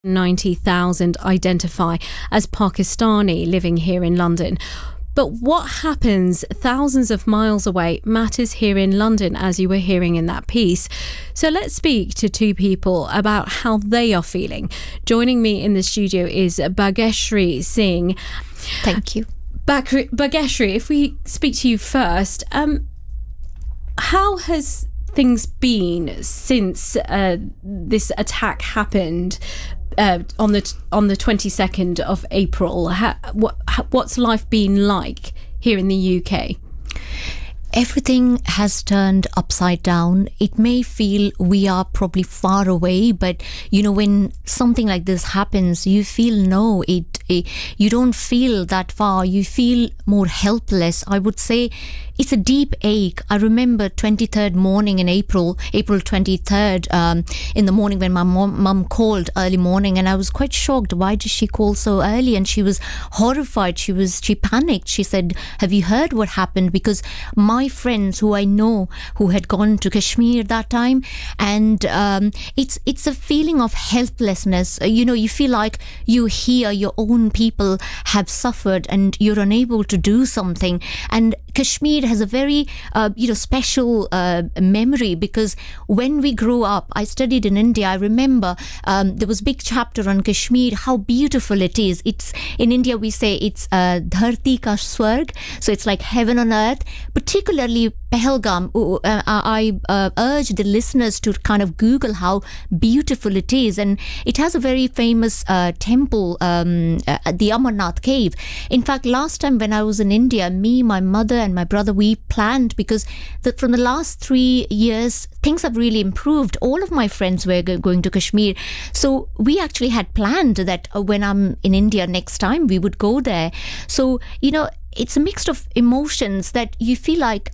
90,000 identify as Pakistani living here in London. But what happens thousands of miles away matters here in London, as you were hearing in that piece. So let's speak to two people about how they are feeling. Joining me in the studio is Bhageshri Singh. Thank you. Bhageshri, if we speak to you first, how has things been since this attack happened on the 22nd of April? What's life been like here in the UK? Everything has turned upside down. It may feel we are probably far away, but when something like this happens, you feel you don't feel that far. You feel more helpless. I would say it's a deep ache. I remember 23rd morning in April 23rd, in the morning when my mum called early morning, and I was quite shocked. Why did she call so early? And she was horrified. She panicked. She said, "Have you heard what happened?" Because my friends who I know who had gone to Kashmir that time, and it's a feeling of helplessness. You feel like you hear your own people have suffered and you're unable to do something. And Kashmir has a very special memory, because when we grew up, I studied in India. I remember there was a big chapter on Kashmir, how beautiful it is. It's in India we say it's dharti ka swarg, so it's like heaven on earth. Particularly Pahalgam, I urge the listeners to kind of Google how beautiful it is, and it has a very famous temple, the Amarnath cave. In fact, last time when I was in India, me, my mother and my brother, we planned, because from the last 3 years things have really improved. All of my friends were going to Kashmir, so we actually had planned that when I'm in India next time we would go there. So it's a mix of emotions that you feel like.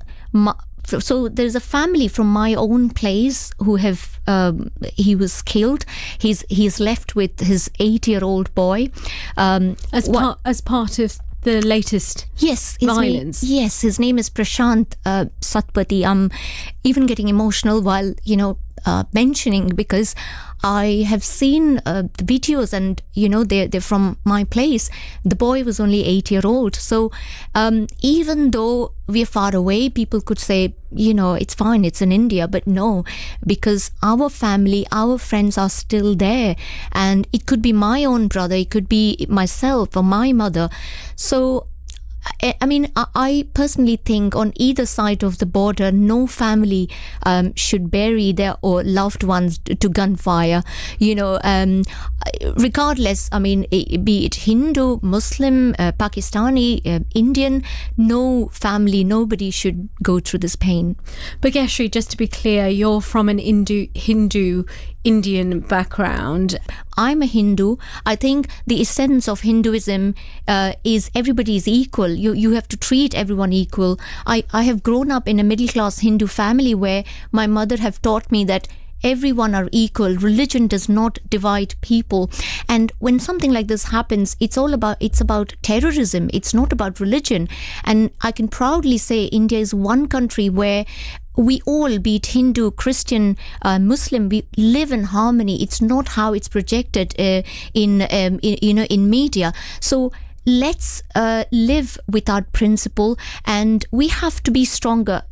So there's a family from my own place who have he was killed. He's left with his 8-year-old boy as part of the latest violence. His name is Prashant Satpathy. I'm even getting emotional while mentioning, because I have seen the videos, and they're from my place. The boy was only 8-year-old. So even though we're far away, people could say it's fine, it's in India, but no, because our family, our friends are still there, and it could be my own brother, it could be myself or my mother. So I mean, I personally think on either side of the border, no family should bury their loved ones to gunfire. Regardless, I mean, be it Hindu, Muslim, Pakistani, Indian, no family, nobody should go through this pain. Bhageshri, just to be clear, you're from an Hindu Indian background. I'm a Hindu. I think the essence of Hinduism is everybody is equal. You have to treat everyone equal. I have grown up in a middle class Hindu family where my mother have taught me that everyone are equal. Religion does not divide people. And when something like this happens, it's about terrorism. It's not about religion. And I can proudly say India is one country where we all, be it Hindu, Christian, Muslim, we live in harmony. It's not how it's projected in media. So let's live with our principle, and we have to be stronger.